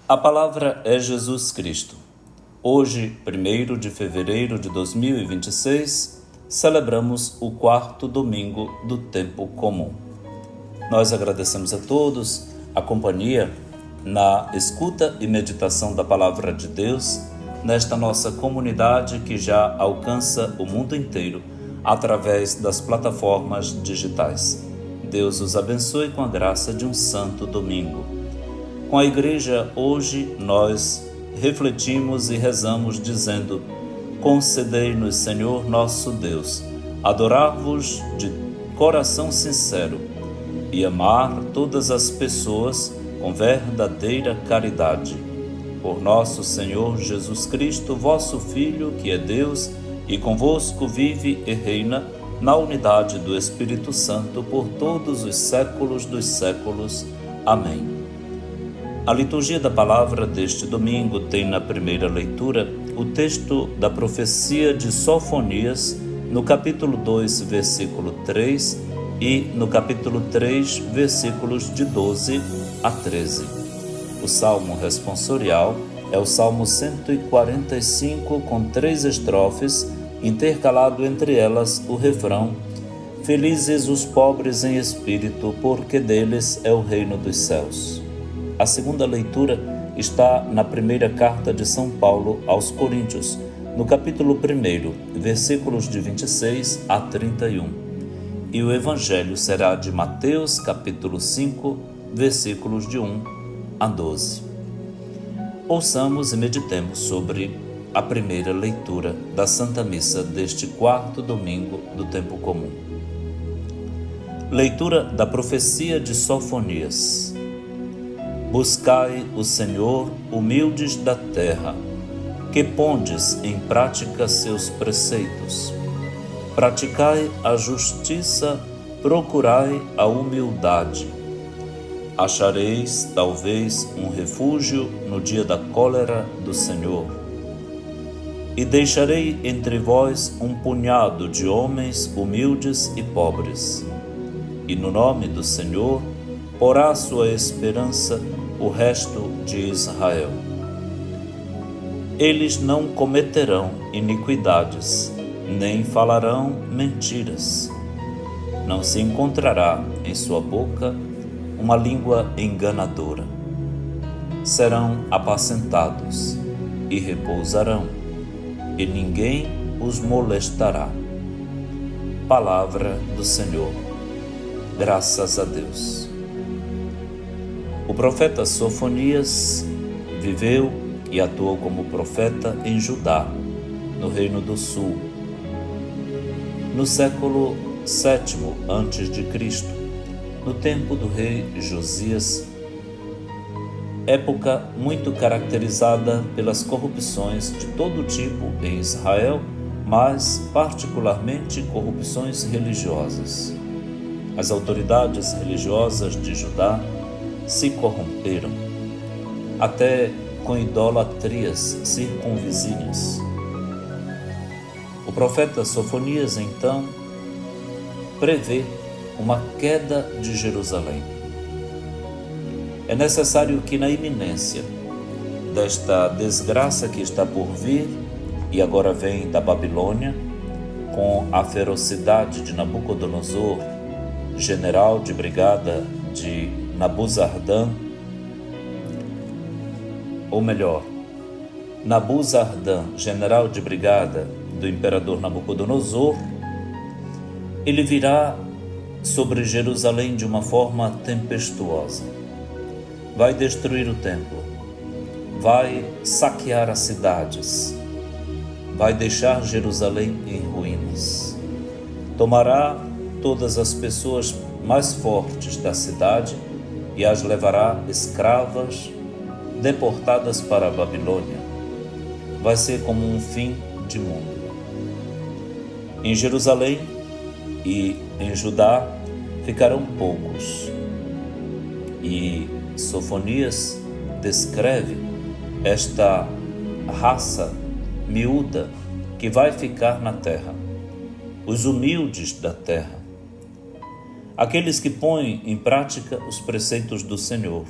A palavra é Jesus Cristo. Hoje, 1º de fevereiro de 2026, celebramos o 4º domingo do tempo comum. Nós agradecemos a todos a companhia na escuta e meditação da palavra de Deus nesta nossa comunidade que já alcança o mundo inteiro através das plataformas digitais. Deus os abençoe com a graça de um santo domingo. Com a igreja, hoje nós refletimos e rezamos dizendo: concedei-nos, Senhor nosso Deus, adorar-vos de coração sincero e amar todas as pessoas com verdadeira caridade. Por nosso Senhor Jesus Cristo, vosso Filho, que é Deus, e convosco vive e reina na unidade do Espírito Santo por todos os séculos dos séculos. Amém. A liturgia da palavra deste domingo tem na primeira leitura o texto da profecia de Sofonias, no capítulo 2, versículo 3 e no capítulo 3, versículos de 12 a 13. O salmo responsorial é o Salmo 145, com 3 estrofes, intercalado entre elas o refrão: felizes os pobres em espírito, porque deles é o reino dos céus. A segunda leitura está na primeira carta de São Paulo aos Coríntios, no capítulo 1, versículos de 26 a 31. E o evangelho será de Mateus, capítulo 5, versículos de 1 a 12. Ouçamos e meditemos sobre a primeira leitura da Santa Missa deste 4º domingo do tempo comum. Leitura da profecia de Sofonias. Buscai o Senhor, humildes da terra, que pondes em prática seus preceitos. Praticai a justiça, procurai a humildade. Achareis, talvez, um refúgio no dia da cólera do Senhor. E deixarei entre vós um punhado de homens humildes e pobres. E no nome do Senhor porá sua esperança o resto de Israel. Eles não cometerão iniquidades, nem falarão mentiras. Não se encontrará em sua boca uma língua enganadora. Serão apacentados e repousarão, e ninguém os molestará. Palavra do Senhor. Graças a Deus. O profeta Sofonias viveu e atuou como profeta em Judá, no Reino do Sul, no século VII a.C., no tempo do rei Josias, época muito caracterizada pelas corrupções de todo tipo em Israel, mas particularmente corrupções religiosas. As autoridades religiosas de Judá se corromperam, até com idolatrias circunvizinhas. O profeta Sofonias, então, prevê uma queda de Jerusalém. É necessário que, na iminência desta desgraça que está por vir, e agora vem da Babilônia, com a ferocidade de Nabucodonosor, general de brigada de Nabuzardan, ou melhor, Nabuzardan, general de brigada do imperador Nabucodonosor, ele virá sobre Jerusalém de uma forma tempestuosa. Vai destruir o templo, vai saquear as cidades, vai deixar Jerusalém em ruínas. Tomará todas as pessoas mais fortes da cidade e as levará escravas, deportadas para a Babilônia. Vai ser como um fim de mundo. Em Jerusalém e em Judá ficarão poucos. E Sofonias descreve esta raça miúda que vai ficar na terra, os humildes da terra, aqueles que põem em prática os preceitos do Senhor,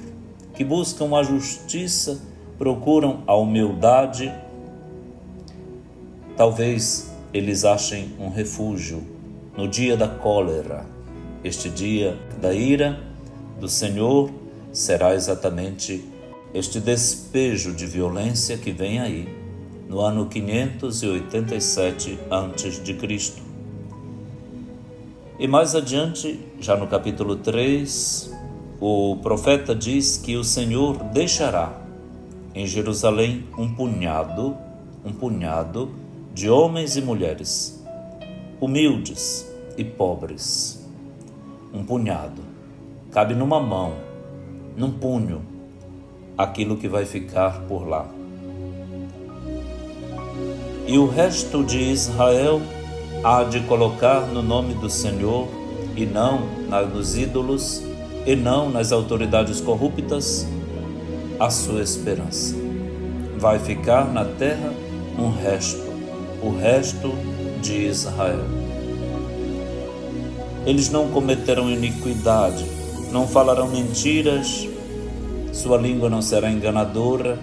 que buscam a justiça, procuram a humildade. Talvez eles achem um refúgio no dia da cólera. Este dia da ira do Senhor será exatamente este despejo de violência que vem aí, no ano 587 a.C. E mais adiante, já no capítulo 3, o profeta diz que o Senhor deixará em Jerusalém um punhado de homens e mulheres, humildes e pobres. Um punhado. Cabe numa mão, num punho, aquilo que vai ficar por lá. E o resto de Israel há de colocar no nome do Senhor, e não nos ídolos, e não nas autoridades corruptas, a sua esperança. Vai ficar na terra o resto de Israel. Eles não cometerão iniquidade, não falarão mentiras, sua língua não será enganadora,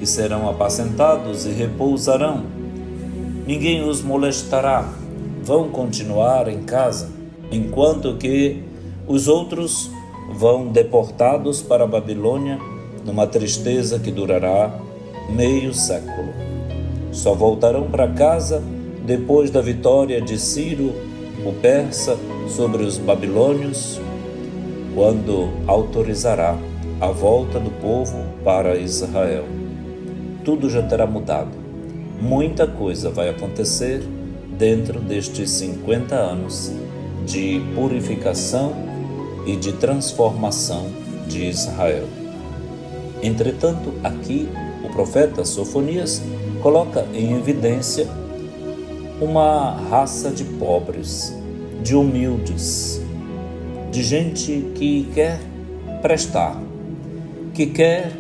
e serão apacentados e repousarão. Ninguém os molestará, vão continuar em casa, enquanto que os outros vão deportados para a Babilônia, numa tristeza que durará meio século. Só voltarão para casa depois da vitória de Ciro, o persa, sobre os babilônios, quando autorizará a volta do povo para Israel. Tudo já terá mudado. Muita coisa vai acontecer dentro destes 50 anos de purificação e de transformação de Israel. Entretanto, aqui o profeta Sofonias coloca em evidência uma raça de pobres, de humildes, de gente que quer prestar, que quer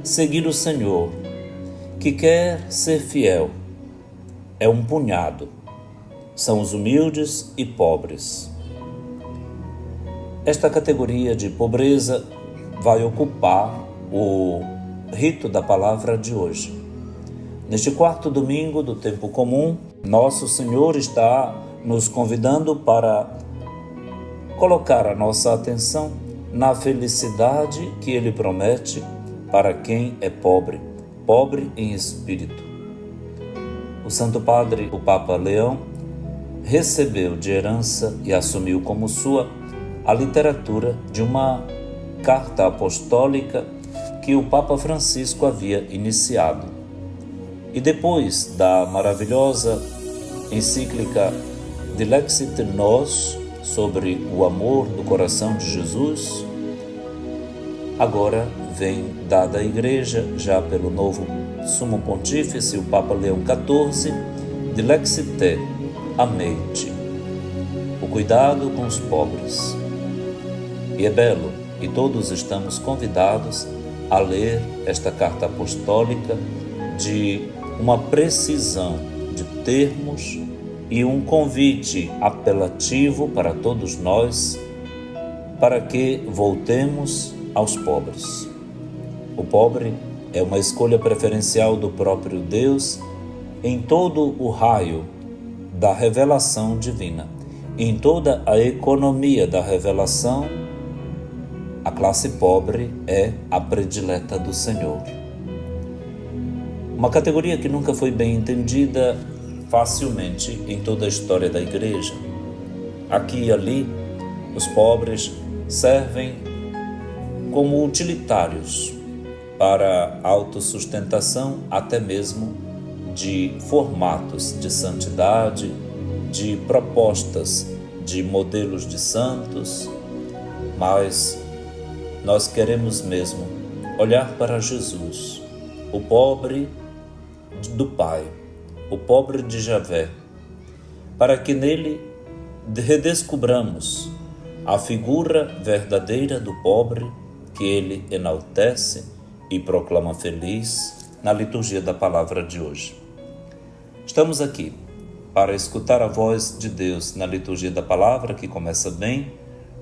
seguir o Senhor, que quer ser fiel. É um punhado. São os humildes e pobres. Esta categoria de pobreza vai ocupar o rito da palavra de hoje. Neste quarto domingo do tempo comum, nosso Senhor está nos convidando para colocar a nossa atenção na felicidade que Ele promete para quem é pobre em espírito. O Santo Padre, o Papa Leão, recebeu de herança e assumiu como sua a literatura de uma carta apostólica que o Papa Francisco havia iniciado. E depois da maravilhosa encíclica Dilexit Nos, sobre o amor do coração de Jesus, agora vem dada à Igreja, já pelo novo Sumo Pontífice, o Papa Leão XIV, Dilexite, Amei-te, o cuidado com os pobres. E é belo, e todos estamos convidados a ler esta carta apostólica de uma precisão de termos e um convite apelativo para todos nós, para que voltemos aos pobres. O pobre é uma escolha preferencial do próprio Deus em todo o raio da revelação divina. Em toda a economia da revelação, a classe pobre é a predileta do Senhor. Uma categoria que nunca foi bem entendida facilmente em toda a história da Igreja. Aqui e ali, os pobres servem como utilitários para a autossustentação, até mesmo de formatos de santidade, de propostas de modelos de santos, mas nós queremos mesmo olhar para Jesus, o pobre do Pai, o pobre de Javé, para que nele redescubramos a figura verdadeira do pobre que ele enaltece e proclama feliz na liturgia da palavra de hoje. Estamos aqui para escutar a voz de Deus na liturgia da palavra, que começa bem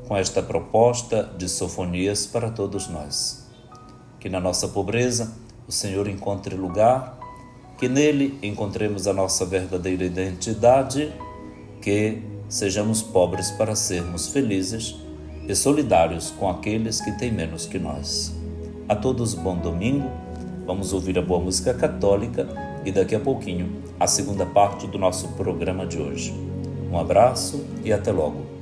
com esta proposta de Sofonias para todos nós. Que na nossa pobreza o Senhor encontre lugar, que nele encontremos a nossa verdadeira identidade, que sejamos pobres para sermos felizes e solidários com aqueles que têm menos que nós. A todos bom domingo, vamos ouvir a boa música católica e daqui a pouquinho a segunda parte do nosso programa de hoje. Um abraço e até logo.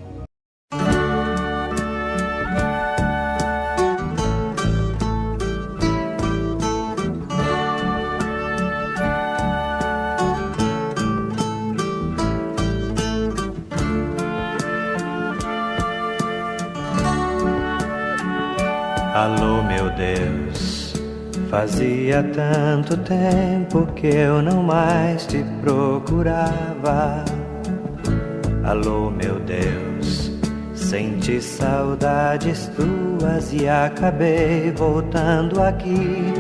Alô, meu Deus, fazia tanto tempo que eu não mais te procurava. Alô, meu Deus, senti saudades tuas e acabei voltando aqui.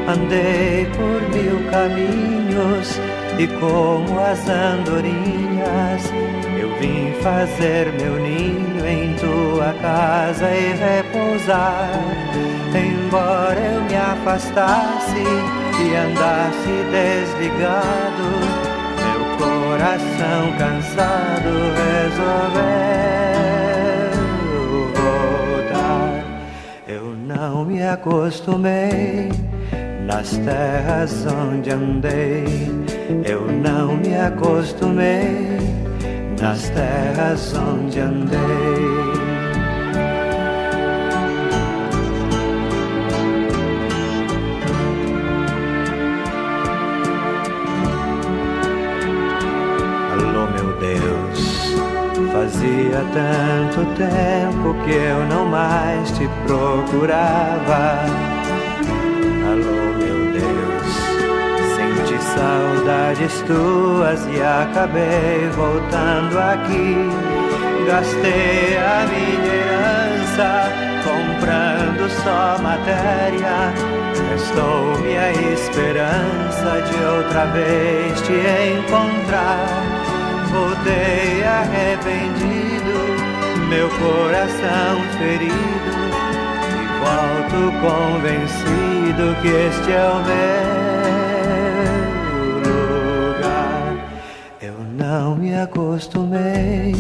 Andei por 1000 caminhos e como as andorinhas eu vim fazer meu ninho em tua casa e repousar. Embora eu me afastasse e andasse desligado, meu coração cansado resolveu voltar. Eu não me acostumei nas terras onde andei, eu não me acostumei nas terras onde andei. Alô, meu Deus, fazia tanto tempo que eu não mais te procurava. Alô, meu Deus, senti saudades tuas e acabei voltando aqui. Gastei a minha herança comprando só matéria. Restou-me a esperança de outra vez te encontrar. Voltei arrependido, meu coração ferido, e volto convencido que este é o meu lugar. Eu não me acostumei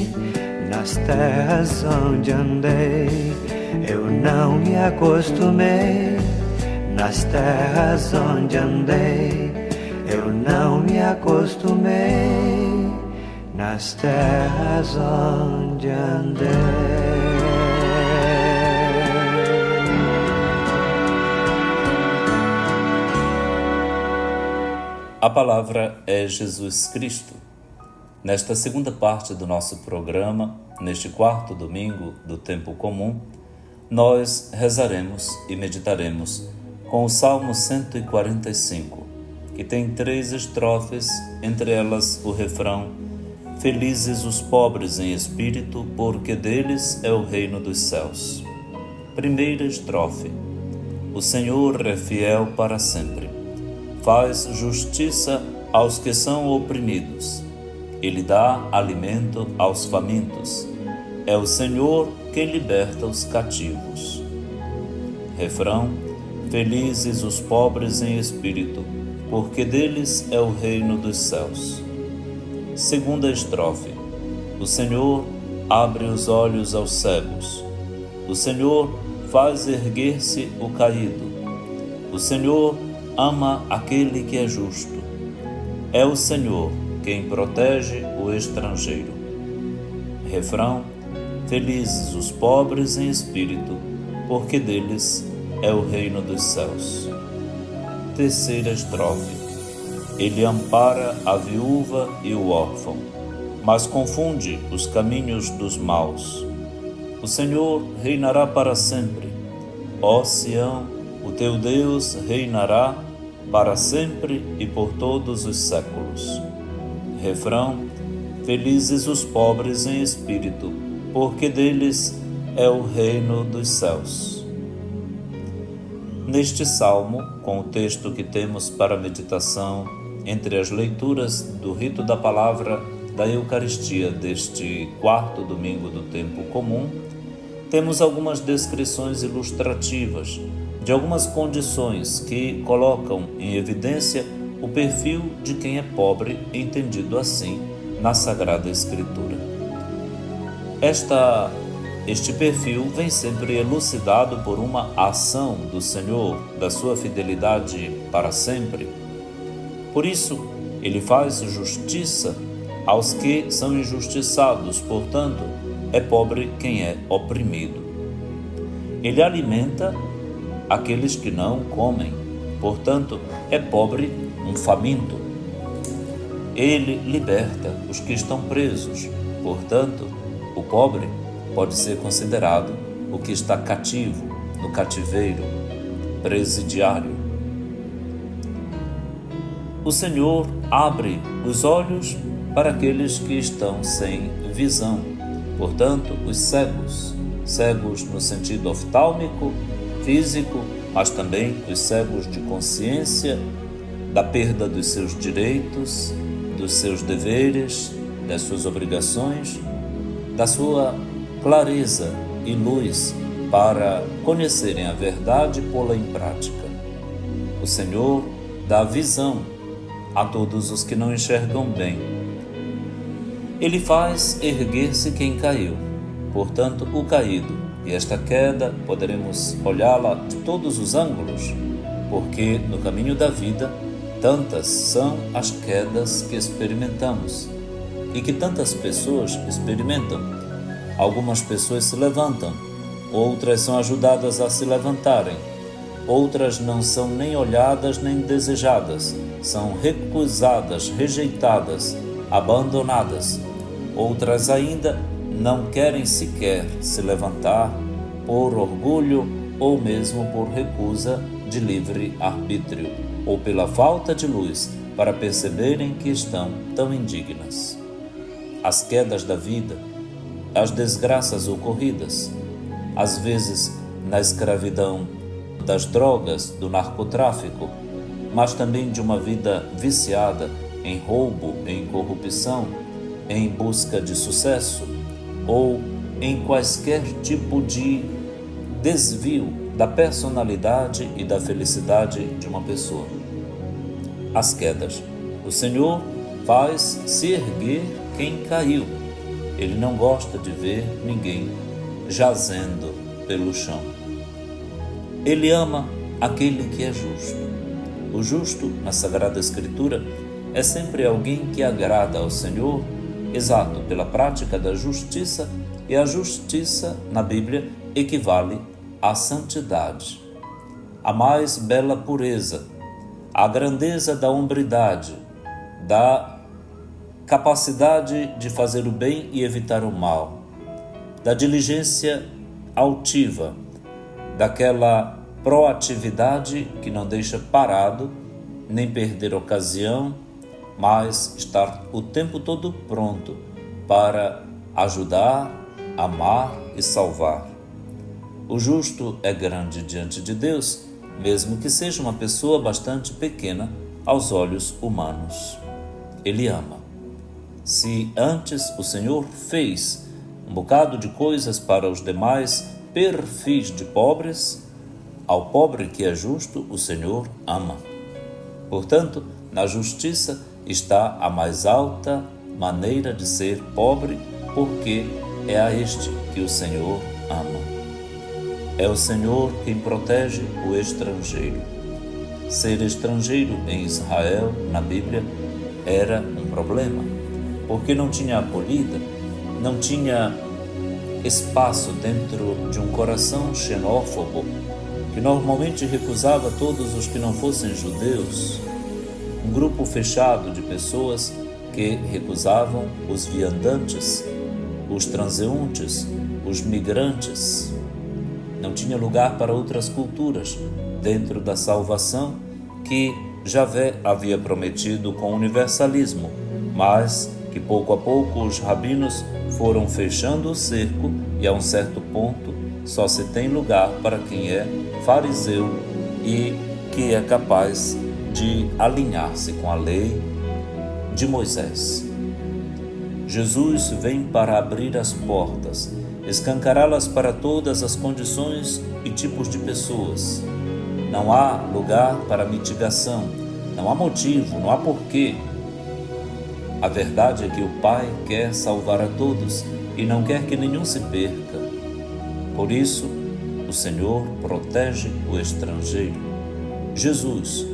nas terras onde andei, eu não me acostumei nas terras onde andei, eu não me acostumei nas terras onde andei. A palavra é Jesus Cristo. Nesta segunda parte do nosso programa, neste quarto domingo do tempo comum, nós rezaremos e meditaremos com o Salmo 145, que tem 3 estrofes, entre elas o refrão: Felizes os pobres em espírito, porque deles é o reino dos céus. Primeira estrofe: O Senhor é fiel para sempre. Faz justiça aos que são oprimidos. Ele dá alimento aos famintos. É o Senhor que liberta os cativos. Refrão: Felizes os pobres em espírito, porque deles é o reino dos céus. Segunda estrofe: O Senhor abre os olhos aos cegos. O Senhor faz erguer-se o caído. O Senhor ama aquele que é justo. É o Senhor quem protege o estrangeiro. Refrão: Felizes os pobres em espírito, porque deles é o reino dos céus. Terceira estrofe: Ele ampara a viúva e o órfão, mas confunde os caminhos dos maus. O Senhor reinará para sempre. Ó Sião, o teu Deus reinará para sempre e por todos os séculos. Refrão: Felizes os pobres em espírito, porque deles é o reino dos céus. Neste salmo, com o texto que temos para meditação entre as leituras do rito da palavra da Eucaristia deste quarto domingo do tempo comum, temos algumas descrições ilustrativas de algumas condições que colocam em evidência o perfil de quem é pobre, entendido assim na Sagrada Escritura. Este perfil vem sempre elucidado por uma ação do Senhor, da sua fidelidade para sempre. Por isso, ele faz justiça aos que são injustiçados, portanto, é pobre quem é oprimido. Ele alimenta aqueles que não comem, portanto, é pobre um faminto. Ele liberta os que estão presos, portanto, o pobre pode ser considerado o que está cativo, no cativeiro presidiário. O Senhor abre os olhos para aqueles que estão sem visão, portanto, os cegos no sentido oftálmico, físico, mas também os cegos de consciência, da perda dos seus direitos, dos seus deveres, das suas obrigações, da sua clareza e luz para conhecerem a verdade e pô-la em prática. O Senhor dá visão a todos os que não enxergam bem. Ele faz erguer-se quem caiu, portanto, o caído. E esta queda poderemos olhá-la de todos os ângulos, porque no caminho da vida, tantas são as quedas que experimentamos e que tantas pessoas experimentam. Algumas pessoas se levantam, outras são ajudadas a se levantarem, outras não são nem olhadas nem desejadas, são recusadas, rejeitadas, abandonadas. Outras ainda não querem sequer se levantar por orgulho ou mesmo por recusa de livre arbítrio ou pela falta de luz para perceberem que estão tão indignas. As quedas da vida, as desgraças ocorridas, às vezes na escravidão das drogas, do narcotráfico, mas também de uma vida viciada em roubo, em corrupção, em busca de sucesso ou em quaisquer tipo de desvio da personalidade e da felicidade de uma pessoa. As quedas. O Senhor faz se erguer quem caiu. Ele não gosta de ver ninguém jazendo pelo chão. Ele ama aquele que é justo. O justo, na Sagrada Escritura, é sempre alguém que agrada ao Senhor, exato, pela prática da justiça, e a justiça, na Bíblia, equivale à santidade, a mais bela pureza, a grandeza da hombridade, da capacidade de fazer o bem e evitar o mal, da diligência altiva, daquela proatividade que não deixa parado, nem perder ocasião, mas estar o tempo todo pronto para ajudar, amar e salvar. O justo é grande diante de Deus, mesmo que seja uma pessoa bastante pequena aos olhos humanos. Ele ama. Se antes o Senhor fez um bocado de coisas para os demais perfis de pobres, ao pobre que é justo, o Senhor ama. Portanto, na justiça está a mais alta maneira de ser pobre, porque é a este que o Senhor ama. É o Senhor quem protege o estrangeiro. Ser estrangeiro em Israel, na Bíblia, era um problema, porque não tinha acolhida, não tinha espaço dentro de um coração xenófobo, que normalmente recusava todos os que não fossem judeus, um grupo fechado de pessoas que recusavam os viandantes, os transeuntes, os migrantes. Não tinha lugar para outras culturas dentro da salvação que Javé havia prometido com universalismo, mas que pouco a pouco os rabinos foram fechando o cerco e a um certo ponto só se tem lugar para quem é fariseu e que é capaz de alinhar-se com a lei de Moisés. Jesus vem para abrir as portas escancará-las para todas as condições e tipos de pessoas. Não há lugar para mitigação, não há motivo, não há porquê. A verdade é que o Pai quer salvar a todos e não quer que nenhum se perca. Por isso, o Senhor protege o estrangeiro. Jesus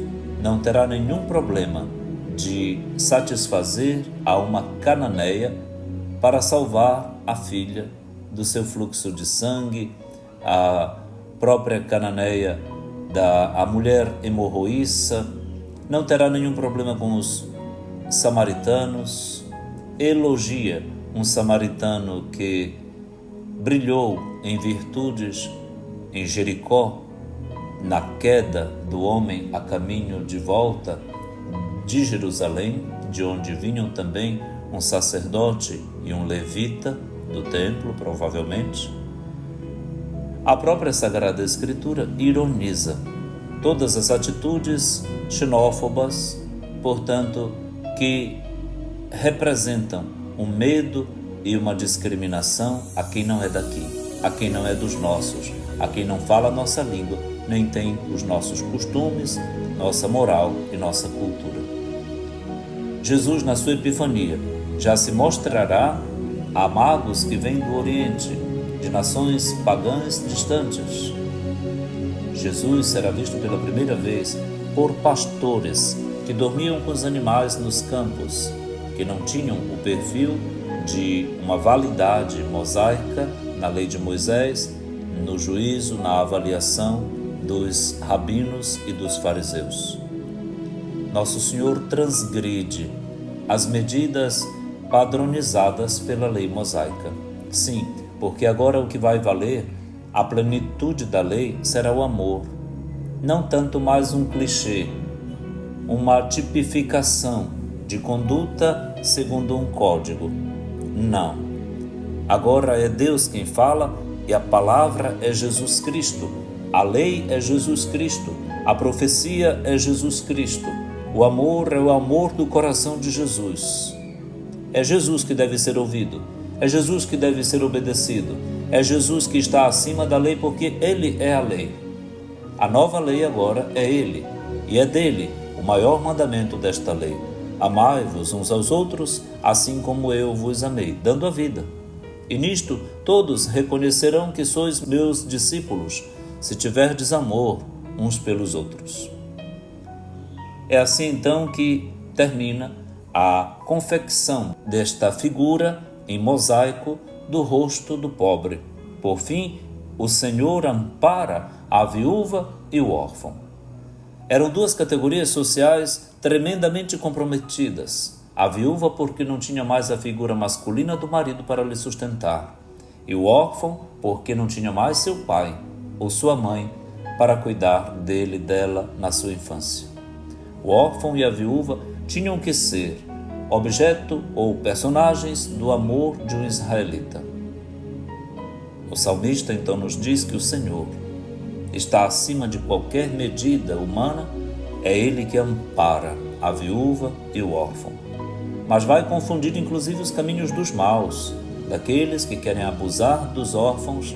não terá nenhum problema de satisfazer a uma cananeia para salvar a filha do seu fluxo de sangue, a própria cananeia a mulher hemorroíça, não terá nenhum problema com os samaritanos, elogia um samaritano que brilhou em virtudes em Jericó, na queda do homem a caminho de volta de Jerusalém, de onde vinham também um sacerdote e um levita do templo, provavelmente. A própria Sagrada Escritura ironiza todas as atitudes xenófobas, portanto, que representam um medo e uma discriminação a quem não é daqui, a quem não é dos nossos, a quem não fala a nossa língua, nem tem os nossos costumes, nossa moral e nossa cultura. Jesus, na sua epifania, já se mostrará a magos que vêm do Oriente, de nações pagãs distantes. Jesus será visto pela primeira vez por pastores que dormiam com os animais nos campos, que não tinham o perfil de uma validade mosaica na lei de Moisés, no juízo, na avaliação dos rabinos e dos fariseus. Nosso Senhor transgride as medidas padronizadas pela lei mosaica. Sim, porque agora o que vai valer, a plenitude da lei, será o amor. Não tanto mais um clichê, uma tipificação de conduta segundo um código. Não. Agora é Deus quem fala e a palavra é Jesus Cristo. A lei é Jesus Cristo. A profecia é Jesus Cristo. O amor é o amor do coração de Jesus. É Jesus que deve ser ouvido. É Jesus que deve ser obedecido. É Jesus que está acima da lei porque Ele é a lei. A nova lei agora é Ele. E é dele o maior mandamento desta lei. Amai-vos uns aos outros, assim como eu vos amei, dando a vida. E nisto todos reconhecerão que sois meus discípulos, se tiverdes amor uns pelos outros. É assim então que termina a confecção desta figura em mosaico do rosto do pobre. Por fim, o Senhor ampara a viúva e o órfão. Eram duas categorias sociais tremendamente comprometidas. A viúva porque não tinha mais a figura masculina do marido para lhe sustentar, e o órfão porque não tinha mais seu pai ou sua mãe para cuidar dele e dela na sua infância. O órfão e a viúva tinham que ser objeto ou personagens do amor de um israelita. O salmista então nos diz que o Senhor está acima de qualquer medida humana, é Ele que ampara a viúva e o órfão. Mas vai confundir inclusive os caminhos dos maus, daqueles que querem abusar dos órfãos,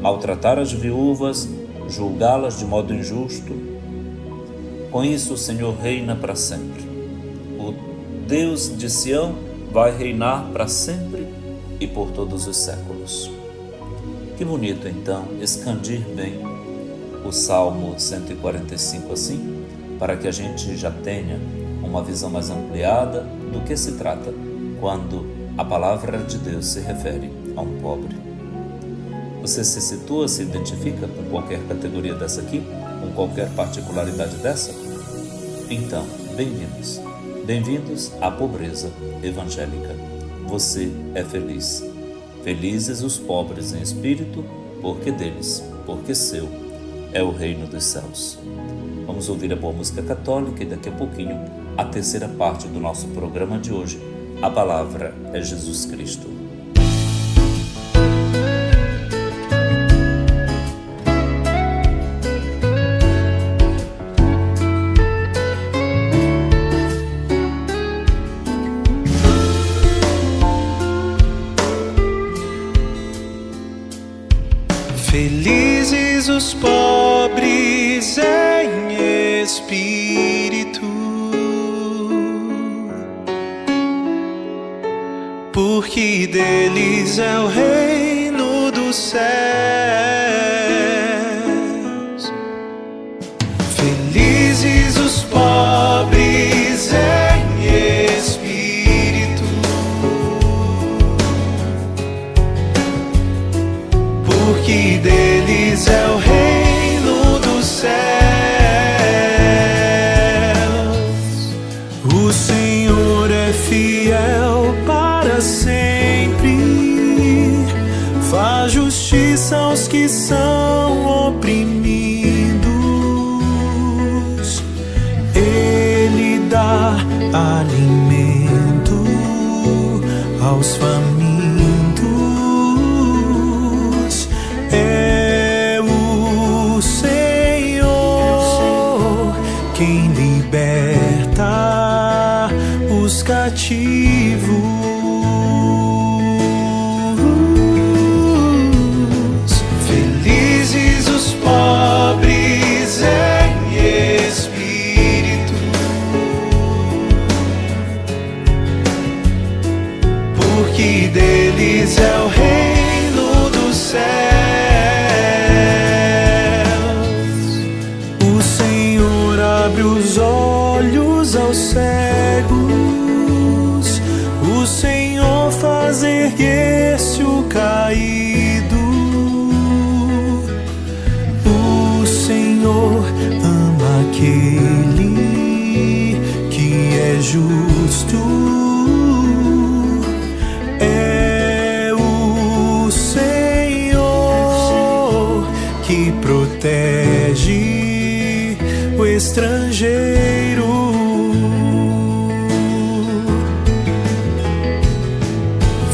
maltratar as viúvas, julgá-las de modo injusto. Com isso o Senhor reina para sempre. O Deus de Sião vai reinar para sempre e por todos os séculos. Que bonito então expandir bem o Salmo 145 assim, para que a gente já tenha uma visão mais ampliada do que se trata quando a palavra de Deus se refere a um pobre. Você se situa, se identifica com qualquer categoria dessa aqui, com qualquer particularidade dessa? Então, bem-vindos. Bem-vindos à pobreza evangélica. Você é feliz. Felizes os pobres em espírito, porque deles, porque seu, é o reino dos céus. Vamos ouvir a boa música católica e daqui a pouquinho a terceira parte do nosso programa de hoje. A palavra é Jesus Cristo. os pobres em espírito, porque deles é o reino dos céus. Felizes os pobres em espírito, porque deles é o reino dos céus. O Senhor é fiel para sempre, faz justiça aos que são oprimidos. Ele dá alimento aos famintos. É o Senhor quem liberta os cativos. Felizes os pobres em espírito, porque deles é o reino dos céus. O Senhor abre os olhos aos cegos, o Senhor faz erguer-se o caído. O Senhor ama aquele que é justo. É o Senhor que protege o estrangeiro.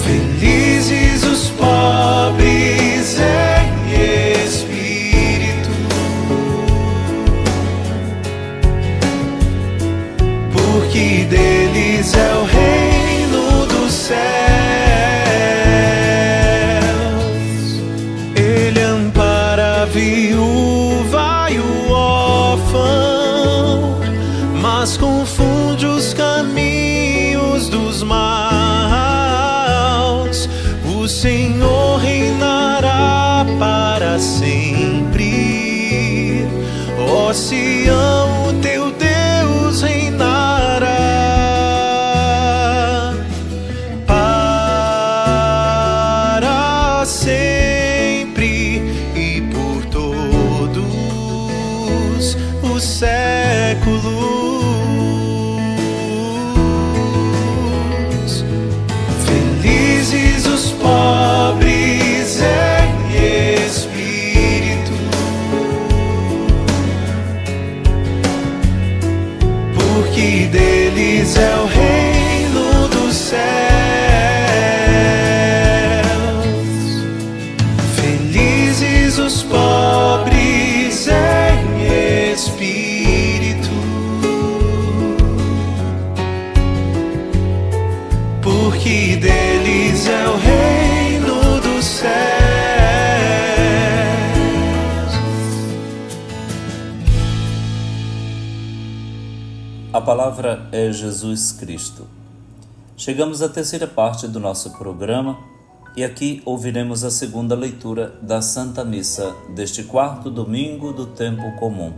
Felizes os pobres em espírito, porque deles é o reino dos céus. Ele ampara a viúva e o órfão, mas confunde os caminhos dos maus. O Senhor reinará para sempre. Ó Sião, o teu Deus reinará para sempre e por todos os séculos. Felizes os pobres em espírito, porque deles é o reino dos céus. Felizes os pobres em espírito, porque deles é o reino dos céus. A palavra é Jesus Cristo. Chegamos à terceira parte do nosso programa e aqui ouviremos a segunda leitura da Santa Missa deste quarto domingo do tempo comum.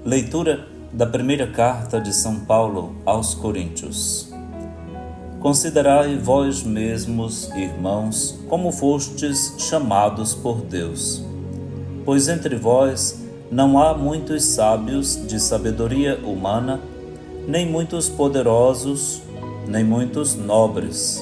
Leitura da primeira carta de São Paulo aos Coríntios. Considerai vós mesmos, irmãos, como fostes chamados por Deus. Pois entre vós não há muitos sábios de sabedoria humana, nem muitos poderosos, nem muitos nobres.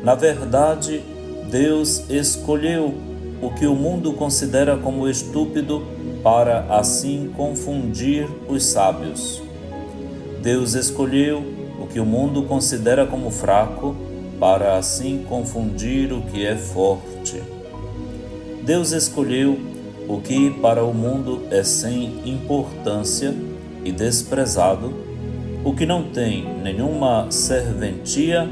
Na verdade, Deus escolheu o que o mundo considera como estúpido para assim confundir os sábios. Deus escolheu o que o mundo considera como fraco para assim confundir o que é forte. Deus escolheu o que para o mundo é sem importância e desprezado, o que não tem nenhuma serventia,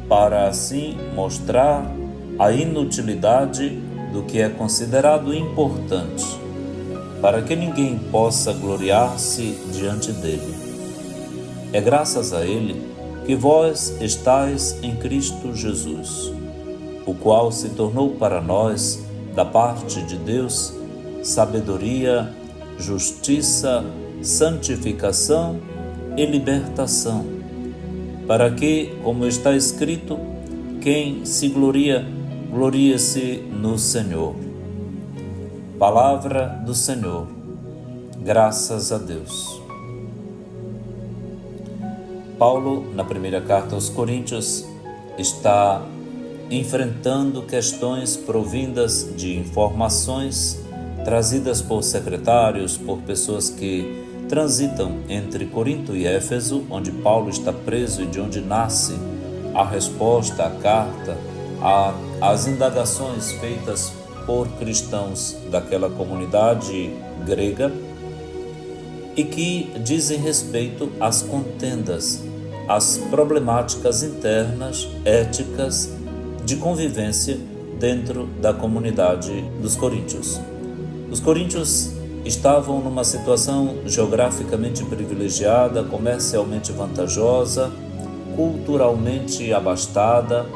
para assim mostrar a inutilidade do que é considerado importante, para que ninguém possa gloriar-se diante dele. É graças a ele que vós estáis em Cristo Jesus, o qual se tornou para nós, da parte de Deus, sabedoria, justiça, santificação e libertação, para que, como está escrito, quem se gloria, glorie-se no Senhor. Palavra do Senhor. Graças a Deus. Paulo, na primeira carta aos Coríntios, está enfrentando questões provindas de informações trazidas por secretários, por pessoas que transitam entre Corinto e Éfeso, onde Paulo está preso e de onde nasce a resposta à carta, às indagações feitas por cristãos daquela comunidade grega e que dizem respeito às contendas, às problemáticas internas, éticas, de convivência dentro da comunidade dos coríntios. Os coríntios estavam numa situação geograficamente privilegiada, comercialmente vantajosa, culturalmente abastada.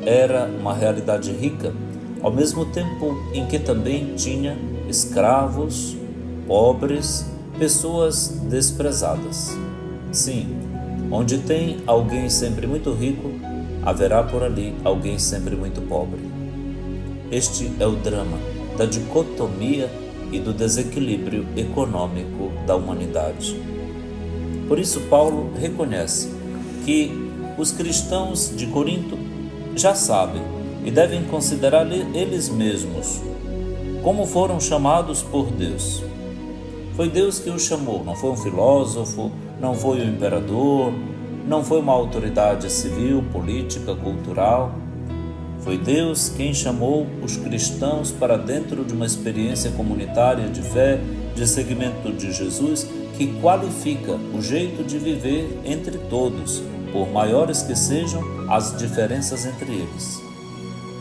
Era uma realidade rica, ao mesmo tempo em que também tinha escravos, pobres, pessoas desprezadas. Sim, onde tem alguém sempre muito rico, haverá por ali alguém sempre muito pobre. Este é o drama da dicotomia e do desequilíbrio econômico da humanidade. Por isso, Paulo reconhece que os cristãos de Corinto já sabem e devem considerar eles mesmos como foram chamados por Deus. Foi Deus que os chamou, não foi um filósofo, não foi um imperador, não foi uma autoridade civil, política, cultural. Foi Deus quem chamou os cristãos para dentro de uma experiência comunitária de fé, de seguimento de Jesus, que qualifica o jeito de viver entre todos, por maiores que sejam as diferenças entre eles.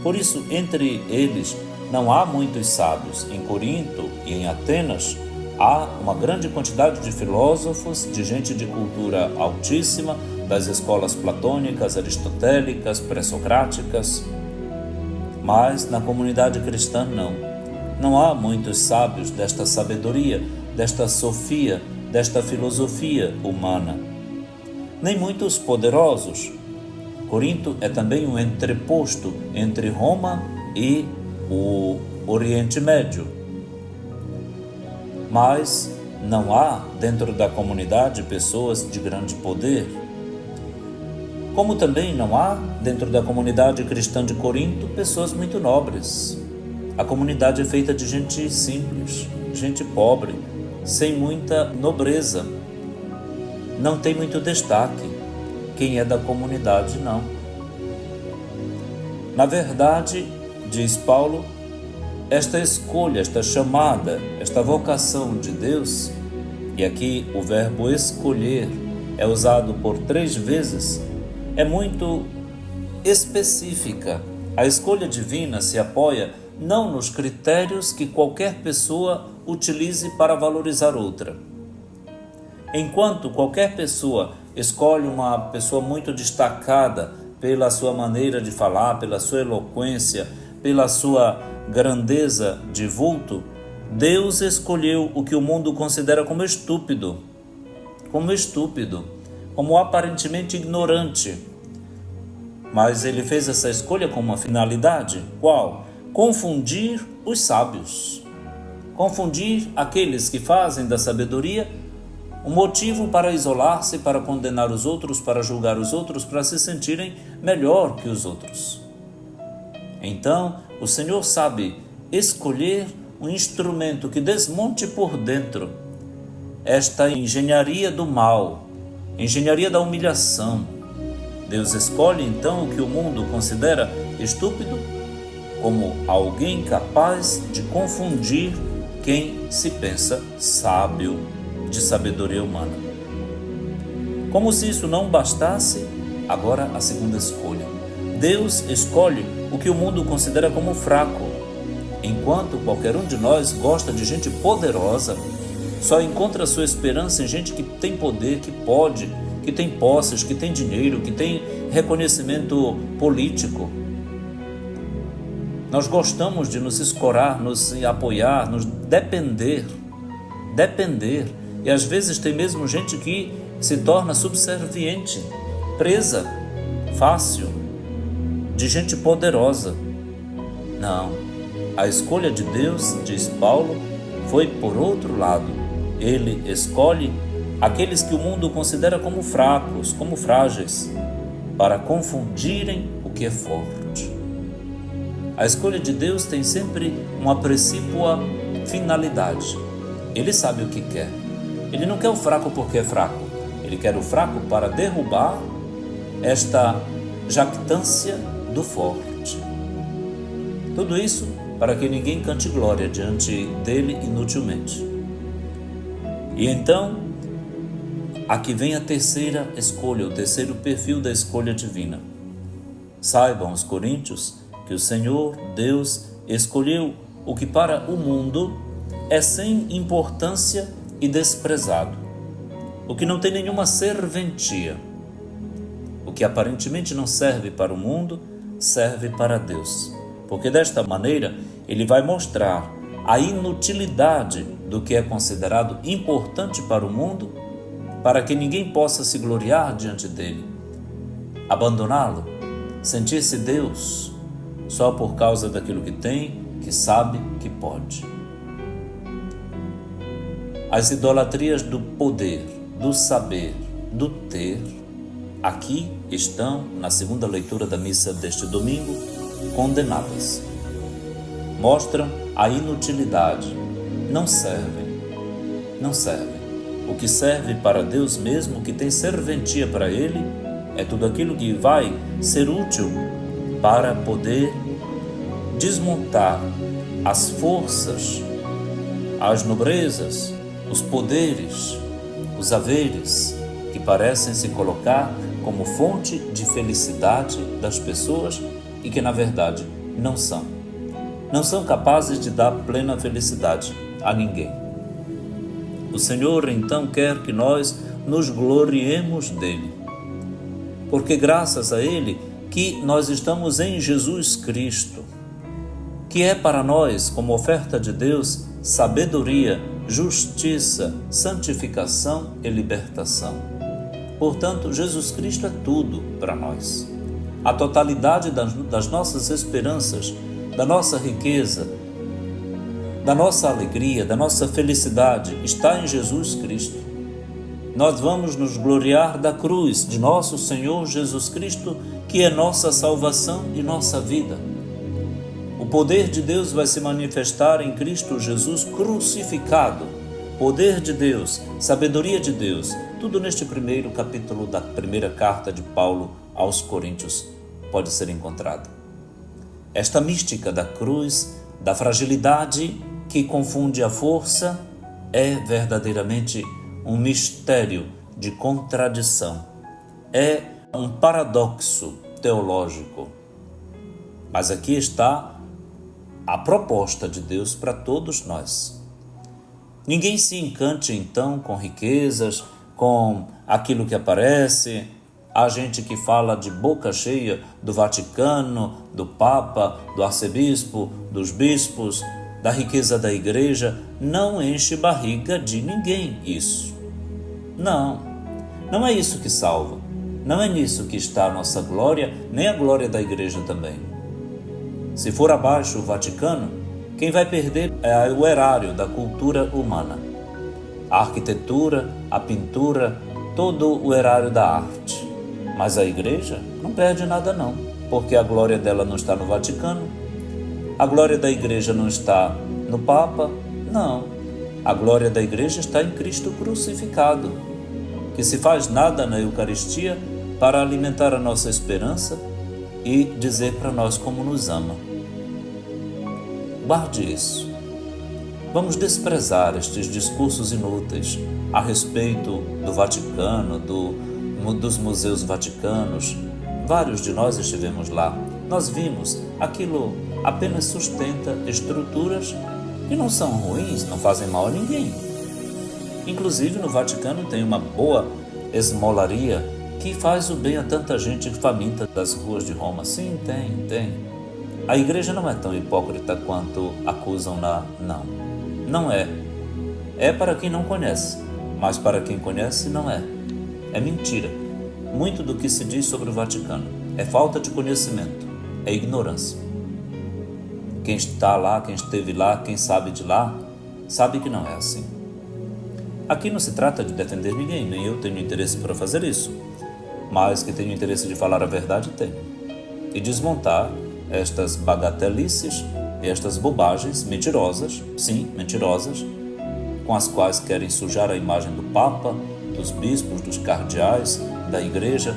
Por isso, entre eles não há muitos sábios. Em Corinto e em Atenas há uma grande quantidade de filósofos, de gente de cultura altíssima, das escolas platônicas, aristotélicas, pré-socráticas. Mas na comunidade cristã não há muitos sábios desta sabedoria, desta sofia, desta filosofia humana. Nem muitos poderosos. Corinto é também um entreposto entre Roma e o Oriente Médio. Mas não há dentro da comunidade pessoas de grande poder. Como também não há dentro da comunidade cristã de Corinto pessoas muito nobres. A comunidade é feita de gente simples, gente pobre, sem muita nobreza. Não tem muito destaque. Quem é da comunidade, não. Na verdade, diz Paulo, esta escolha, esta chamada, esta vocação de Deus, e aqui o verbo escolher é usado por 3 vezes, é muito específica. A escolha divina se apoia não nos critérios que qualquer pessoa utilize para valorizar outra. Enquanto qualquer pessoa escolhe uma pessoa muito destacada pela sua maneira de falar, pela sua eloquência, pela sua grandeza de vulto, Deus escolheu o que o mundo considera como estúpido, como aparentemente ignorante. Mas ele fez essa escolha com uma finalidade. Qual? Confundir os sábios. Confundir aqueles que fazem da sabedoria um motivo para isolar-se, para condenar os outros, para julgar os outros, para se sentirem melhor que os outros. Então, o Senhor sabe escolher um instrumento que desmonte por dentro esta engenharia do mal, engenharia da humilhação. Deus escolhe então o que o mundo considera estúpido como alguém capaz de confundir quem se pensa sábio, de sabedoria humana. Como se isso não bastasse, agora a segunda escolha. Deus escolhe o que o mundo considera como fraco, enquanto qualquer um de nós gosta de gente poderosa, só encontra sua esperança em gente que tem poder, que pode, que tem posses, que tem dinheiro, que tem reconhecimento político. Nós gostamos de nos escorar, nos apoiar, nos depender. E às vezes tem mesmo gente que se torna subserviente, presa, fácil, de gente poderosa. Não, a escolha de Deus, diz Paulo, foi por outro lado. Ele escolhe aqueles que o mundo considera como fracos, como frágeis, para confundirem o que é forte. A escolha de Deus tem sempre uma precípua finalidade. Ele sabe o que quer. Ele não quer o fraco porque é fraco. Ele quer o fraco para derrubar esta jactância do forte. Tudo isso para que ninguém cante glória diante dele inutilmente. E então, aqui vem a terceira escolha, o terceiro perfil da escolha divina. Saibam os coríntios que o Senhor, Deus, escolheu o que para o mundo é sem importância e desprezado, o que não tem nenhuma serventia. O que aparentemente não serve para o mundo, serve para Deus, porque desta maneira ele vai mostrar a inutilidade do que é considerado importante para o mundo, para que ninguém possa se gloriar diante dele, abandoná-lo, sentir-se Deus só por causa daquilo que tem, que sabe, que pode. As idolatrias do poder, do saber, do ter, aqui estão, na segunda leitura da missa deste domingo, condenadas. Mostram a inutilidade, não servem. O que serve para Deus mesmo, que tem serventia para Ele, é tudo aquilo que vai ser útil para poder desmontar as forças, as nobrezas, os poderes, os haveres que parecem se colocar como fonte de felicidade das pessoas e que na verdade não são. Não são capazes de dar plena felicidade a ninguém. O Senhor então quer que nós nos gloriemos dele, porque graças a ele que nós estamos em Jesus Cristo, que é para nós, como oferta de Deus, sabedoria, justiça, santificação e libertação. Portanto, Jesus Cristo é tudo para nós. A totalidade das nossas esperanças, da nossa riqueza, da nossa alegria, da nossa felicidade está em Jesus Cristo. Nós vamos nos gloriar da cruz de nosso Senhor Jesus Cristo, que é nossa salvação e nossa vida. O poder de Deus vai se manifestar em Cristo Jesus crucificado. Poder de Deus, sabedoria de Deus, tudo neste primeiro capítulo da primeira carta de Paulo aos Coríntios pode ser encontrado. Esta mística da cruz, da fragilidade que confunde a força, é verdadeiramente um mistério de contradição. É um paradoxo teológico. Mas aqui está a proposta de Deus para todos nós. Ninguém se encante então com riquezas, com aquilo que aparece. Há gente que fala de boca cheia do Vaticano, do Papa, do arcebispo, dos bispos, da riqueza da igreja. Não enche barriga de ninguém isso. Não é isso que salva. Não é nisso que está a nossa glória, nem a glória da igreja também. Se for abaixo o Vaticano, quem vai perder é o erário da cultura humana. A arquitetura, a pintura, todo o erário da arte. Mas a igreja não perde nada não, porque a glória dela não está no Vaticano, a glória da igreja não está no Papa, não. A glória da igreja está em Cristo crucificado, que se faz nada na Eucaristia para alimentar a nossa esperança e dizer para nós como nos ama. Guarde isso. Vamos desprezar estes discursos inúteis a respeito do Vaticano, dos museus vaticanos. Vários de nós estivemos lá. Nós vimos aquilo apenas sustenta estruturas que não são ruins, não fazem mal a ninguém. Inclusive, no Vaticano tem uma boa esmolaria que faz o bem a tanta gente faminta das ruas de Roma. Sim, tem. A igreja não é tão hipócrita quanto acusam-na, não. Não é. É para quem não conhece, mas para quem conhece não é. É mentira. Muito do que se diz sobre o Vaticano é falta de conhecimento, é ignorância. Quem está lá, quem esteve lá, quem sabe de lá, sabe que não é assim. Aqui não se trata de defender ninguém, nem eu tenho interesse para fazer isso, mas que tenho interesse de falar a verdade, tenho. E desmontar estas bagatelices e estas bobagens mentirosas, sim, mentirosas, com as quais querem sujar a imagem do Papa, dos bispos, dos cardeais, da igreja,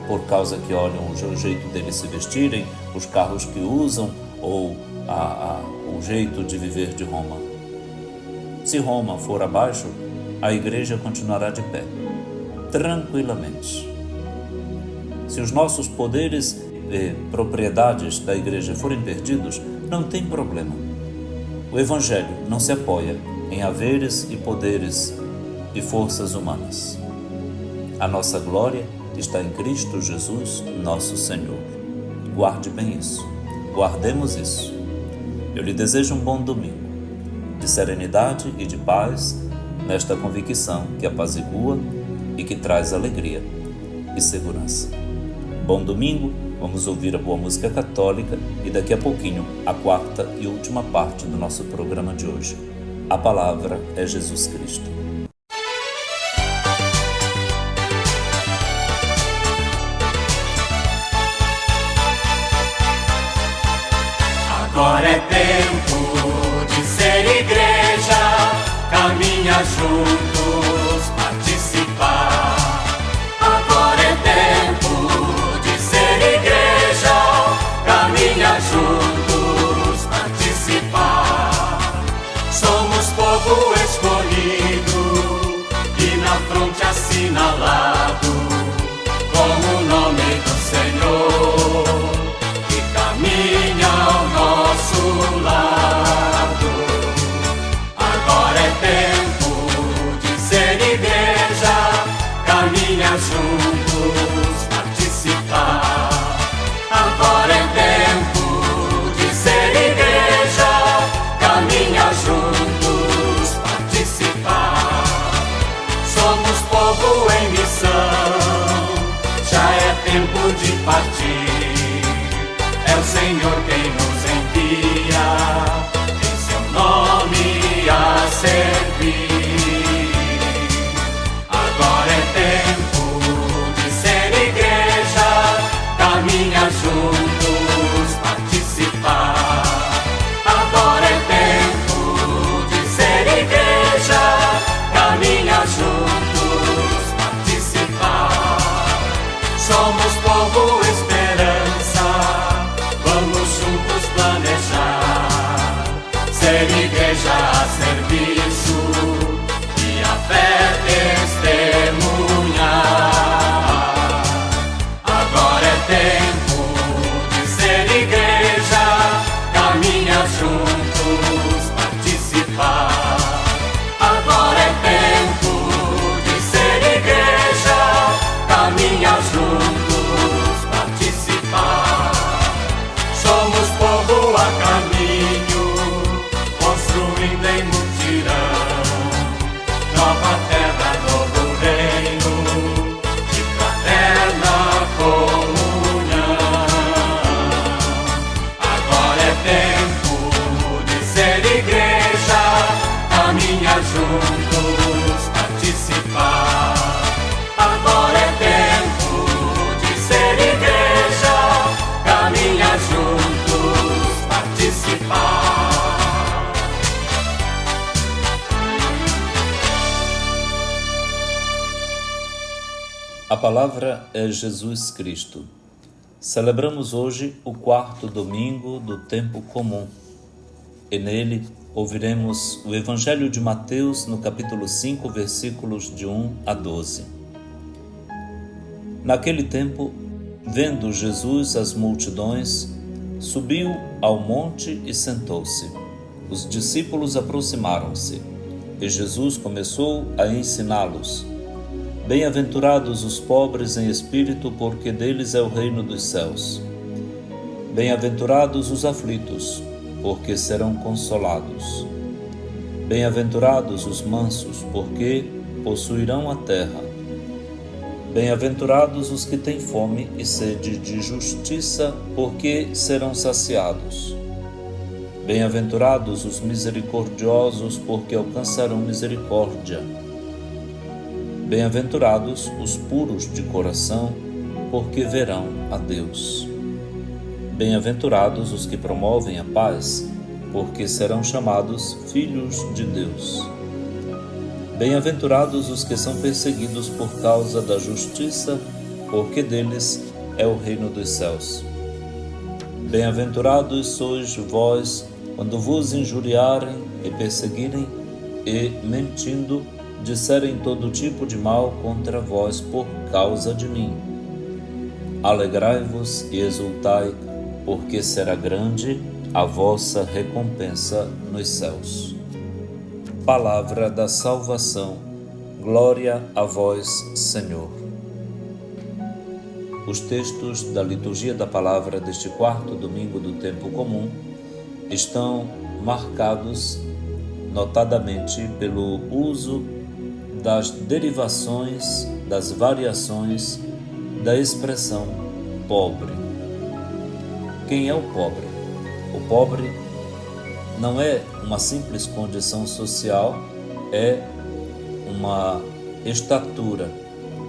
por causa que olham o jeito deles se vestirem, os carros que usam ou o jeito de viver de Roma. Se Roma for abaixo, a igreja continuará de pé, tranquilamente. Se os nossos poderes e propriedades da igreja forem perdidos, não tem problema. O Evangelho não se apoia em haveres e poderes e forças humanas. A nossa glória está em Cristo Jesus, nosso Senhor. Guarde bem isso. Guardemos isso. Eu lhe desejo um bom domingo, de serenidade e de paz, nesta convicção que apazigua e que traz alegria e segurança. Bom domingo, vamos ouvir a boa música católica e daqui a pouquinho a quarta e última parte do nosso programa de hoje. A palavra é Jesus Cristo. Agora é tempo de ser igreja, caminha juntos, participar. Agora é tempo de ser igreja, caminha juntos, participar. Somos povo escolhido e na fronte assinalado com o nome do Senhor, que caminha ao nosso lado. Agora é tempo de ser igreja, caminha juntos, participar. Agora é tempo de ser igreja, caminha juntos, participar. Somos povo em missão, já é tempo de partir. É o Senhor quem nos envia, em seu nome a servir. Agora é tempo de ser igreja, caminha juntos, participar. Agora é tempo de ser igreja, caminha juntos, participar. Somos povo esperança, vamos juntos planejar, ser igreja a serviço e a fé testemunhar. Agora é tempo de ser igreja, caminha juntos, participar. Agora é tempo de ser igreja, caminha juntos, participar. Somos povo a caminho, construindo em mutirão, nova terra, novo reino, de fraterna comunhão. Agora é tempo de ser igreja, caminha juntos, participar. Agora é tempo de ser igreja, caminha juntos, participar. A palavra é Jesus Cristo. Celebramos hoje o quarto domingo do tempo comum. E nele ouviremos o Evangelho de Mateus no capítulo 5, versículos de 1 a 12. Naquele tempo, vendo Jesus as multidões, Subiu ao monte e sentou-se. Os discípulos aproximaram-se, e Jesus começou a ensiná-los. Bem-aventurados os pobres em espírito, porque deles é o reino dos céus. Bem-aventurados os aflitos, porque serão consolados. Bem-aventurados os mansos, porque possuirão a terra. Bem-aventurados os que têm fome e sede de justiça, porque serão saciados. Bem-aventurados os misericordiosos, porque alcançarão misericórdia. Bem-aventurados os puros de coração, porque verão a Deus. Bem-aventurados os que promovem a paz, porque serão chamados filhos de Deus. Bem-aventurados os que são perseguidos por causa da justiça, porque deles é o reino dos céus. Bem-aventurados sois vós, quando vos injuriarem e perseguirem e, mentindo, disserem todo tipo de mal contra vós por causa de mim. Alegrai-vos e exultai, porque será grande a vossa recompensa nos céus. Palavra da salvação. Glória a vós, Senhor. Os textos da liturgia da palavra deste quarto domingo do tempo comum estão marcados notadamente pelo uso das derivações, das variações da expressão pobre. Quem é o pobre? O pobre não é uma simples condição social, é uma estatura,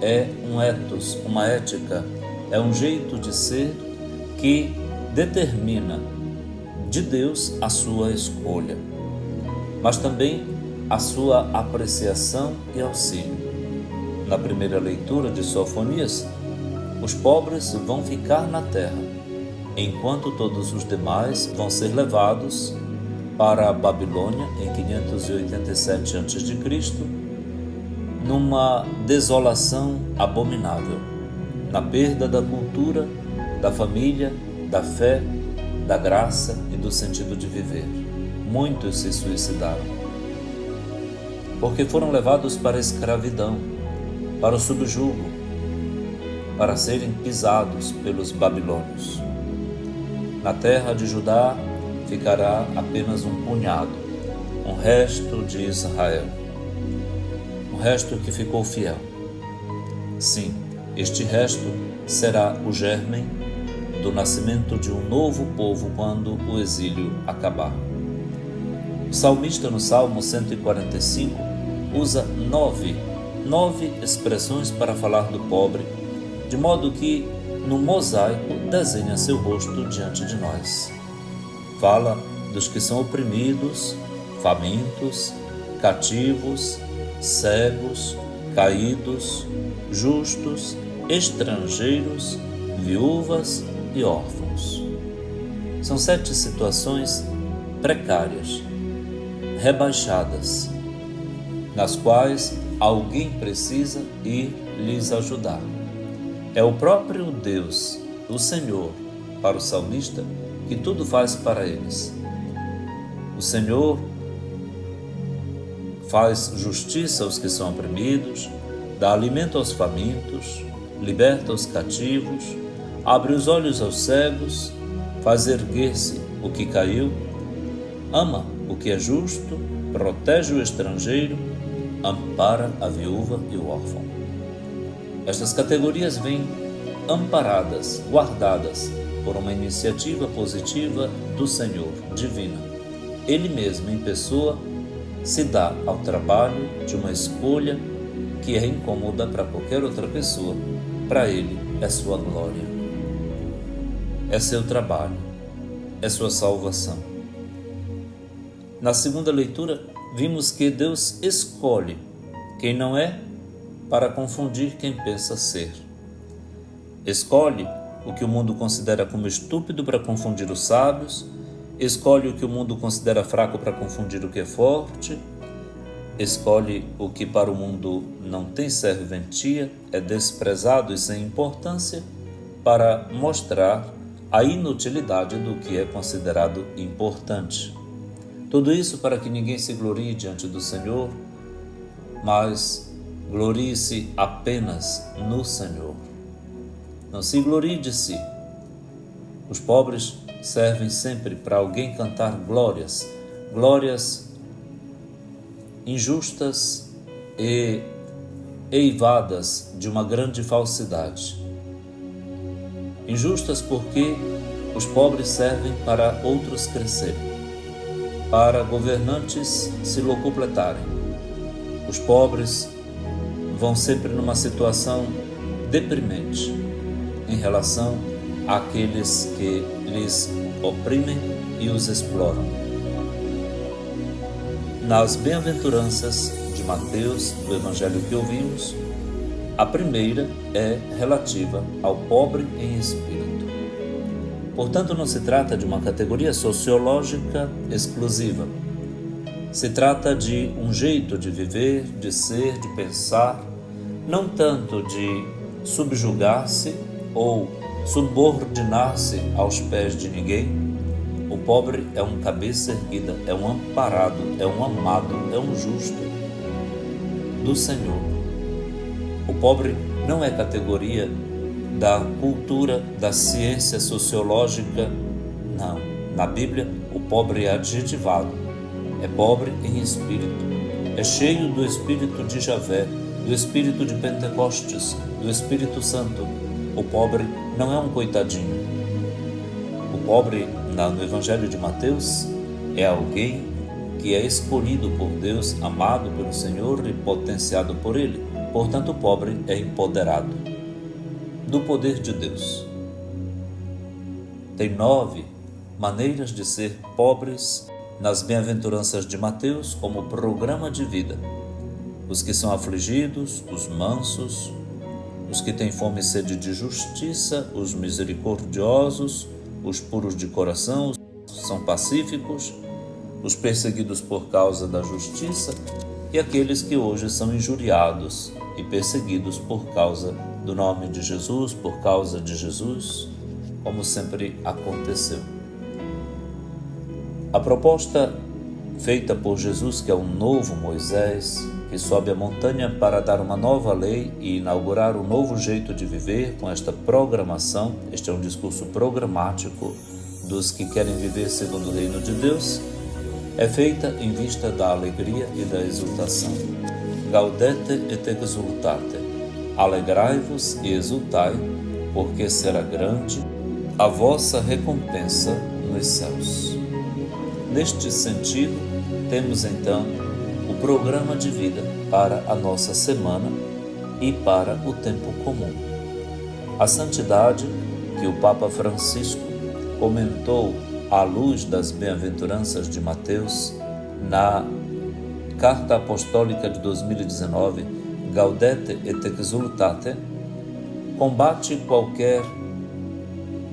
é um ethos, uma ética, é um jeito de ser que determina de Deus a sua escolha, mas também a sua apreciação e auxílio. Na primeira leitura de Sofonias, os pobres vão ficar na terra, enquanto todos os demais vão ser levados para a Babilônia em 587 a.C., numa desolação abominável, na perda da cultura, da família, da fé, da graça e do sentido de viver. Muitos se suicidaram, porque foram levados para a escravidão, para o subjugo, para serem pisados pelos babilônios. Na terra de Judá ficará apenas um punhado, um resto de Israel, um resto que ficou fiel. Sim, este resto será o germen do nascimento de um novo povo quando o exílio acabar. O salmista, no Salmo 145, usa nove expressões para falar do pobre, de modo que no mosaico desenha seu rosto diante de nós. Fala dos que são oprimidos, famintos, cativos, cegos, caídos, justos, estrangeiros, viúvas e órfãos. São 7 situações precárias, rebaixadas, nas quais alguém precisa ir lhes ajudar. É o próprio Deus, o Senhor, para o salmista, que tudo faz para eles. O Senhor faz justiça aos que são oprimidos, dá alimento aos famintos, liberta os cativos, abre os olhos aos cegos, faz erguer-se o que caiu, ama o que é justo, protege o estrangeiro, ampara a viúva e o órfão. Estas categorias vêm amparadas, guardadas por uma iniciativa positiva do Senhor, divina. Ele mesmo, em pessoa, se dá ao trabalho de uma escolha que é incômoda para qualquer outra pessoa. Para ele é sua glória, é seu trabalho, é sua salvação. Na segunda leitura, vimos que Deus escolhe quem não é para confundir quem pensa ser. Escolhe o que o mundo considera como estúpido para confundir os sábios, escolhe o que o mundo considera fraco para confundir o que é forte, escolhe o que para o mundo não tem serventia, é desprezado e sem importância, para mostrar a inutilidade do que é considerado importante. Tudo isso para que ninguém se glorie diante do Senhor, mas glorie-se apenas no Senhor. Não se glorie de si. Os pobres servem sempre para alguém cantar glórias injustas e eivadas de uma grande falsidade. Injustas porque os pobres servem para outros crescerem, para governantes se locupletarem. Os pobres vão sempre numa situação deprimente em relação àqueles que lhes oprimem e os exploram. Nas bem-aventuranças de Mateus, do Evangelho que ouvimos, a primeira é relativa ao pobre em espírito. Portanto, não se trata de uma categoria sociológica exclusiva. Se trata de um jeito de viver, de ser, de pensar, não tanto de subjugar-se ou subordinar-se aos pés de ninguém. O pobre é um cabeça erguida, é um amparado, é um amado, é um justo do Senhor. O pobre não é categoria da cultura, da ciência sociológica, não. Na Bíblia, o pobre é adjetivado, é pobre em espírito, é cheio do Espírito de Javé, do Espírito de Pentecostes, do Espírito Santo. O pobre não é um coitadinho. O pobre, no Evangelho de Mateus, é alguém que é escolhido por Deus, amado pelo Senhor e potenciado por Ele. Portanto, o pobre é empoderado do poder de Deus. Tem 9 maneiras de ser pobres nas bem-aventuranças de Mateus como programa de vida. Os que são afligidos, os mansos, os que têm fome e sede de justiça, os misericordiosos, os puros de coração, os são pacíficos, os perseguidos por causa da justiça e aqueles que hoje são injuriados e perseguidos por causa do nome de Jesus, por causa de Jesus, como sempre aconteceu. A proposta feita por Jesus, que é um novo Moisés, que sobe a montanha para dar uma nova lei e inaugurar um novo jeito de viver com esta programação, este é um discurso programático dos que querem viver segundo o reino de Deus, é feita em vista da alegria e da exultação. Gaudete et exultate, alegrai-vos e exultai, porque será grande a vossa recompensa nos céus. Neste sentido, temos então o programa de vida para a nossa semana e para o tempo comum. A santidade que o Papa Francisco comentou à luz das bem-aventuranças de Mateus na Carta Apostólica de 2019, Gaudete et exultate, combate qualquer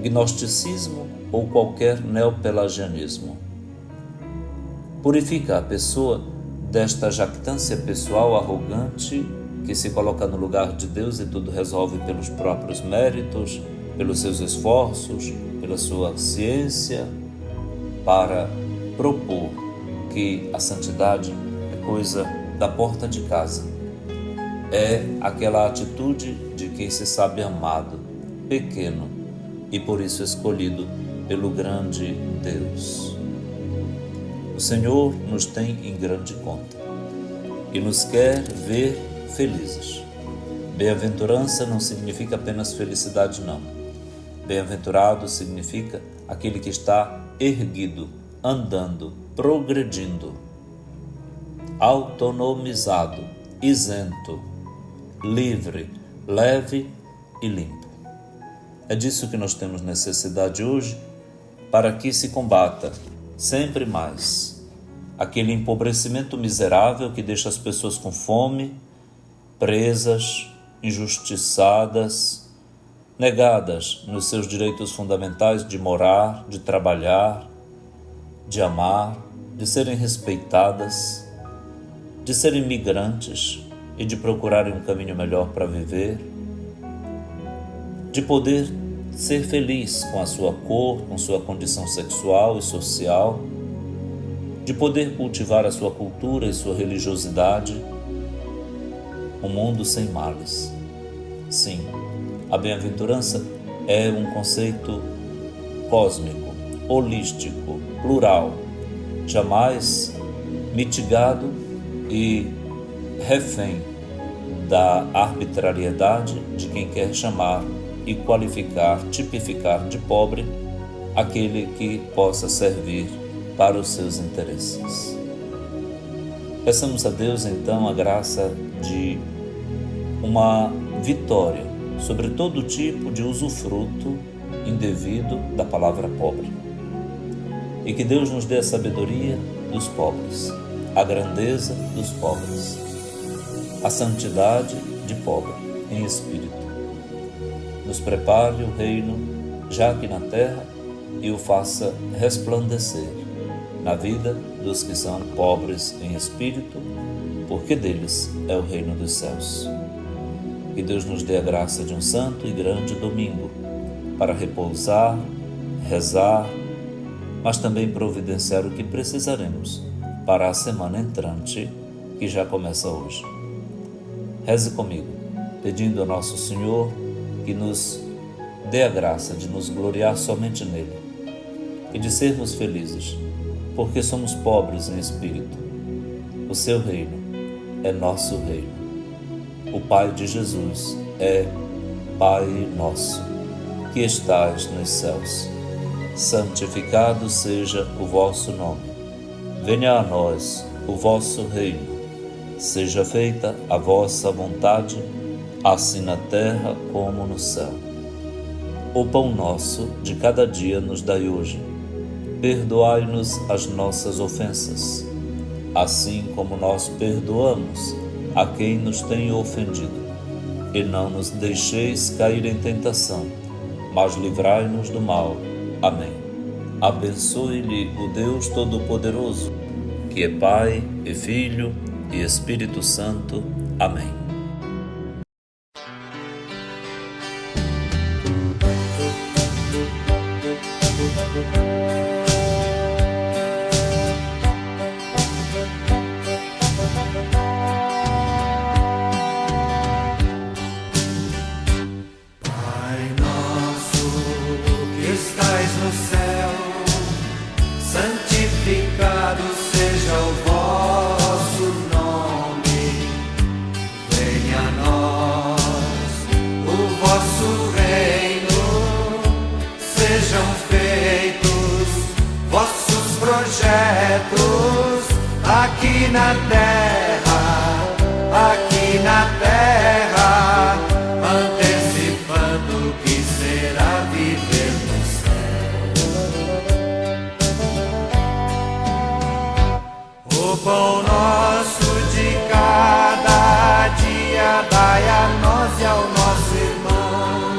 gnosticismo ou qualquer neopelagianismo. Purifica a pessoa desta jactância pessoal arrogante que se coloca no lugar de Deus e tudo resolve pelos próprios méritos, pelos seus esforços, pela sua ciência, para propor que a santidade é coisa da porta de casa. É aquela atitude de quem se sabe amado, pequeno e por isso escolhido pelo grande Deus. O Senhor nos tem em grande conta e nos quer ver felizes. Bem-aventurança não significa apenas felicidade, não. Bem-aventurado significa aquele que está erguido, andando, progredindo, autonomizado, isento, livre, leve e limpo. É disso que nós temos necessidade hoje para que se combata sempre mais aquele empobrecimento miserável que deixa as pessoas com fome, presas, injustiçadas, negadas nos seus direitos fundamentais de morar, de trabalhar, de amar, de serem respeitadas, de serem migrantes e de procurarem um caminho melhor para viver, de poder ser feliz com a sua cor, com sua condição sexual e social, de poder cultivar a sua cultura e sua religiosidade, um mundo sem males. Sim, a bem-aventurança é um conceito cósmico, holístico, plural, jamais mitigado e refém da arbitrariedade de quem quer chamar e qualificar, tipificar de pobre aquele que possa servir para os seus interesses. Peçamos a Deus então a graça de uma vitória sobre todo tipo de usufruto indevido da palavra pobre. E que Deus nos dê a sabedoria dos pobres, a grandeza dos pobres, a santidade de pobre em espírito. Nos prepare o reino já aqui na terra e o faça resplandecer na vida dos que são pobres em espírito, porque deles é o reino dos céus. Que Deus nos dê a graça de um santo e grande domingo para repousar, rezar, mas também providenciar o que precisaremos para a semana entrante, que já começa hoje. Reze comigo, pedindo a Nosso Senhor que nos dê a graça de nos gloriar somente nele e de sermos felizes, porque somos pobres em espírito. O seu reino é nosso reino. O Pai de Jesus é Pai nosso, que estais nos céus. Santificado seja o vosso nome. Venha a nós o vosso reino. Seja feita a vossa vontade, assim na terra como no céu. O pão nosso de cada dia nos dai hoje. Perdoai-nos as nossas ofensas, assim como nós perdoamos a quem nos tem ofendido. E não nos deixeis cair em tentação, mas livrai-nos do mal. Amém. Abençoe-lhe o Deus Todo-Poderoso, que é Pai e Filho e Espírito Santo. Amém. Pai nosso que estais no céu, santificado seja o vosso nome. Venha a nós o vosso reino, sejam feitos vossos projetos aqui na terra, antecipando o que será viver no céu. O pão nosso de cada dia dai a nós e ao nosso irmão,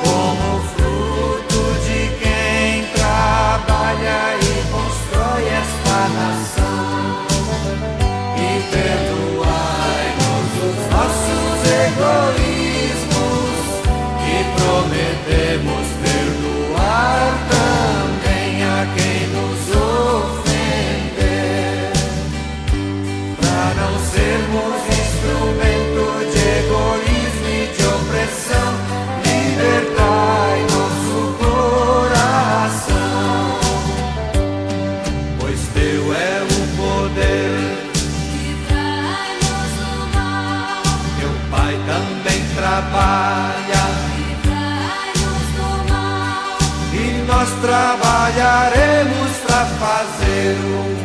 como fruto de quem trabalha e constrói esta nação. E perdoai-nos os nossos egoísmos, e prometemos perdoar também a quem nos ofender, para não sermos instrumento de egoísmo e de opressão. Libertai nosso coração, pois teu é o poder. Livrai-nos do mal. Teu Pai também trabalha, Livrai-nos do mal. e nós trabalharemos para fazer o